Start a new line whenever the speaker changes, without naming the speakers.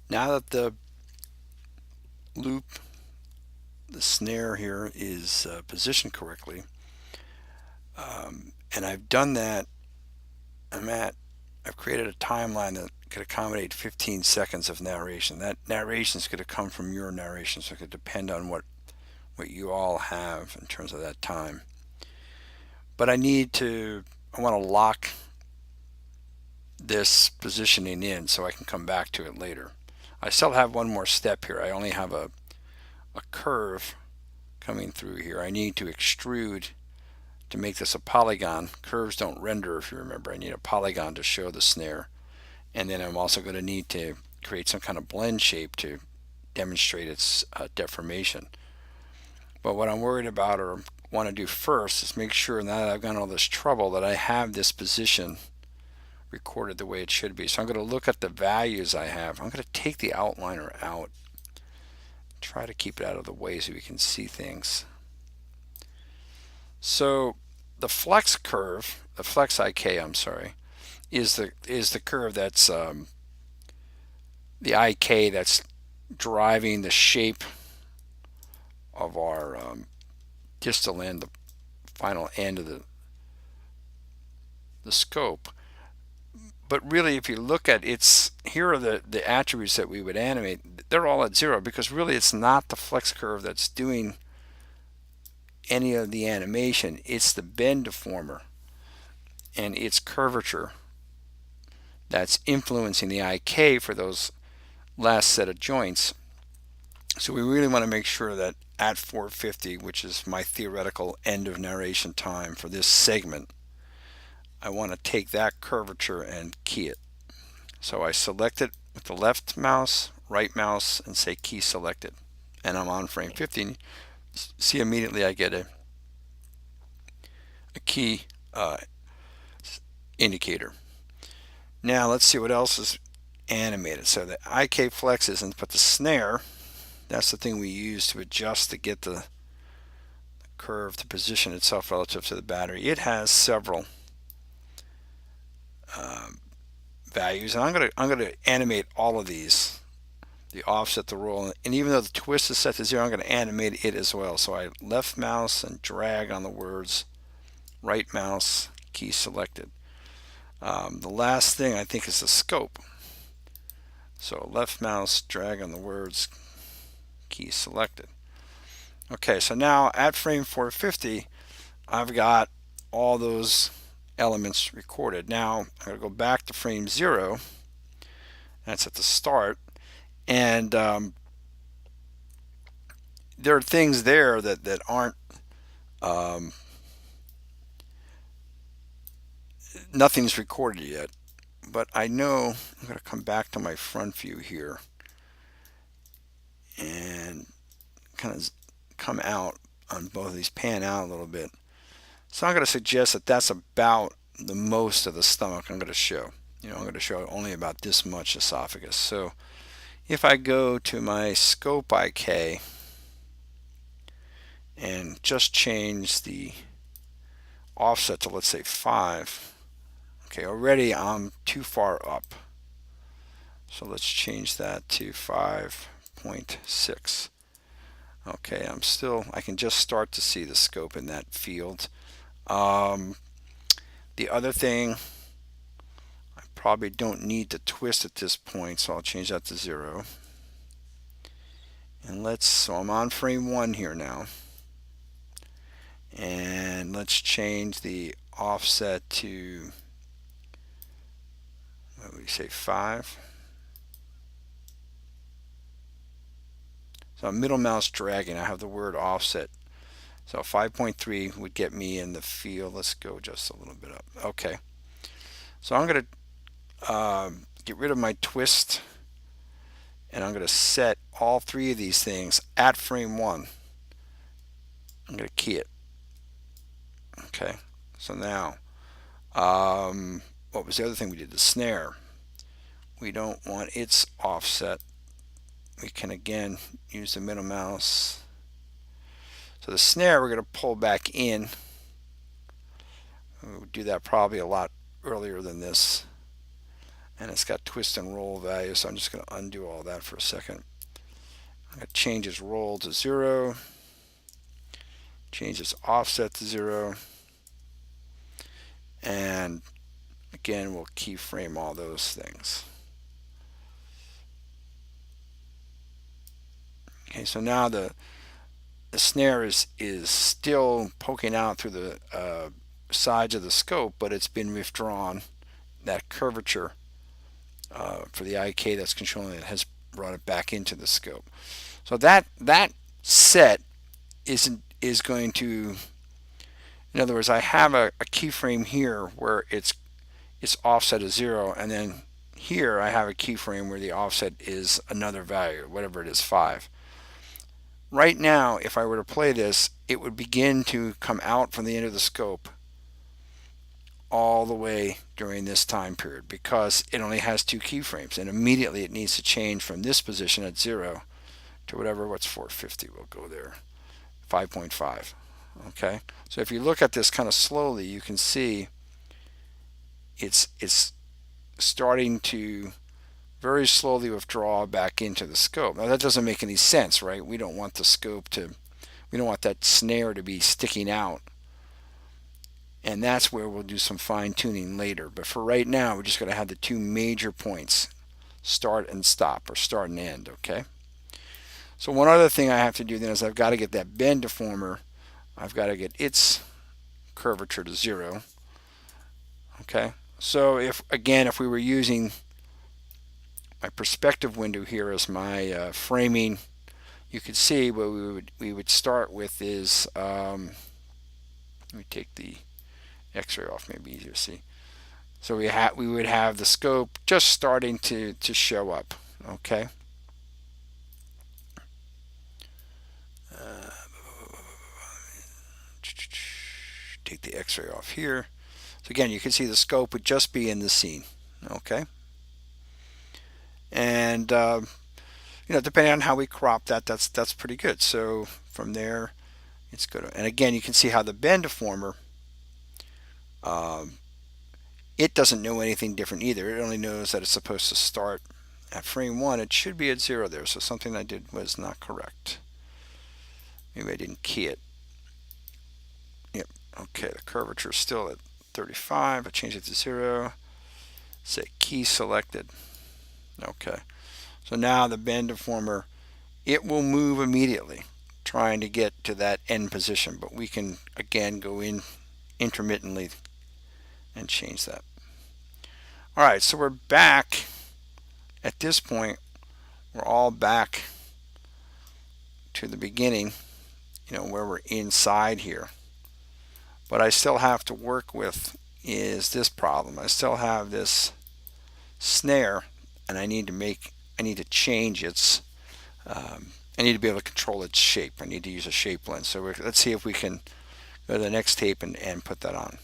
Now that the loop, the snare here is positioned correctly, and I've done that, I'm at, I've created a timeline that could accommodate 15 seconds of narration. That narration is going to come from your narration, so it could depend on what you all have in terms of that time. But I want to lock this positioning in so I can come back to it later. I still have one more step here. I only have a curve coming through here. I need to extrude to make this a polygon. Curves don't render, if you remember. I need a polygon to show the snare. And then I'm also going to need to create some kind of blend shape to demonstrate its deformation. But what I'm worried about or want to do first is make sure now that I've gotten all this trouble that I have this position recorded the way it should be. So I'm going to look at the values I have. I'm going to take the outliner out, try to keep it out of the way so we can see things. So the flex curve, the flex IK, I'm sorry, is the curve that's the IK that's driving the shape of our distal end, the final end of the scope. But really, if you look at its, here are the attributes that we would animate. They're all at zero because really it's not the flex curve that's doing any of the animation. It's the bend deformer and its curvature that's influencing the IK for those last set of joints. So we really want to make sure that at 450, which is my theoretical end of narration time for this segment, I want to take that curvature and key it. So I select it with the left mouse, right mouse, and say key selected. And I'm on frame 15. See, immediately I get a key indicator. Now let's see what else is animated. So the IK flex isn't, but the snare, that's the thing we use to adjust to get the curve to position itself relative to the battery. It has several values, and I'm gonna animate all of these. The offset, the roll, and even though the twist is set to zero, I'm going to animate it as well. So I left mouse and drag on the words, right mouse, key selected. The last thing I think is the scope. So left mouse, drag on the words, key selected. Okay, so now at frame 450, I've got all those elements recorded. Now I'm going to go back to frame 0. That's at the start. And there are things there that aren't, nothing's recorded yet. But I know I'm going to come back to my front view here and kind of come out on both of these, pan out a little bit. So I'm going to suggest that that's about the most of the stomach I'm going to show. I'm going to show only about this much esophagus. So if I go to my scope IK and just change the offset to, let's say, 5, okay, already I'm too far up. So let's change that to 5.6. Okay, I can just start to see the scope in that field. The other thing, I probably don't need to twist at this point, so I'll change that to 0. And so I'm on frame 1 here now. And let's change the offset to, what would we say, 5. So middle mouse dragging, I have the word offset. So 5.3 would get me in the field. Let's go just a little bit up. Okay. So I'm going to get rid of my twist, and I'm going to set all 3 of these things at frame 1. I'm going to key it. Okay. So now, what was the other thing we did? The snare. We don't want its offset. We can again use the middle mouse. So the snare we're going to pull back in. We'll do that probably a lot earlier than this. and it's got twist and roll values, so I'm just going to undo all that for a second. I'm going to change its roll to 0, change its offset to 0, and again we'll keyframe all those things. Okay, so now the snare is still poking out through the sides of the scope, but it's been withdrawn. That curvature for the IK that's controlling it has brought it back into the scope. So that set is going to, in other words, I have a keyframe here where its offset is 0, and then here I have a keyframe where the offset is another value, whatever it is, 5. Right now, if I were to play this, it would begin to come out from the end of the scope all the way during this time period because it only has 2 keyframes, and immediately it needs to change from this position at 0 to whatever, what's 450, we'll go there, 5.5. Okay, so if you look at this kind of slowly, you can see it's starting to very slowly withdraw back into the scope. Now that doesn't make any sense, right? We don't want the scope to, we don't want that snare to be sticking out. And that's where we'll do some fine tuning later. But for right now, we're just going to have the 2 major points, start and stop, or start and end, okay? So one other thing I have to do then is I've got to get that bend deformer, I've got to get its curvature to 0, okay? So if we were using my perspective window here as my framing, you could see what we would start with is, let me take the X-ray off, maybe easier to see. So we would have the scope just starting to show up, okay? Take the X-ray off here. So again, you can see the scope would just be in the scene, okay? And depending on how we crop that, that's pretty good. So from there, it's good. And again, you can see how the bend deformer, it doesn't know anything different either. It only knows that it's supposed to start at frame 1. It should be at 0 there. So something I did was not correct. Maybe I didn't key it. Yep. Okay, the curvature is still at 35. I changed it to 0. Say key selected. Okay. So now the bend deformer, it will move immediately, trying to get to that end position. But we can, again, go in intermittently and change that. All right, so we're back. At this point, we're all back to the beginning, where we're inside here. But I still have to work with is this problem. I still have this snare, and I need to change its, I need to be able to control its shape. I need to use a shape lens. So let's see if we can go to the next tape and put that on.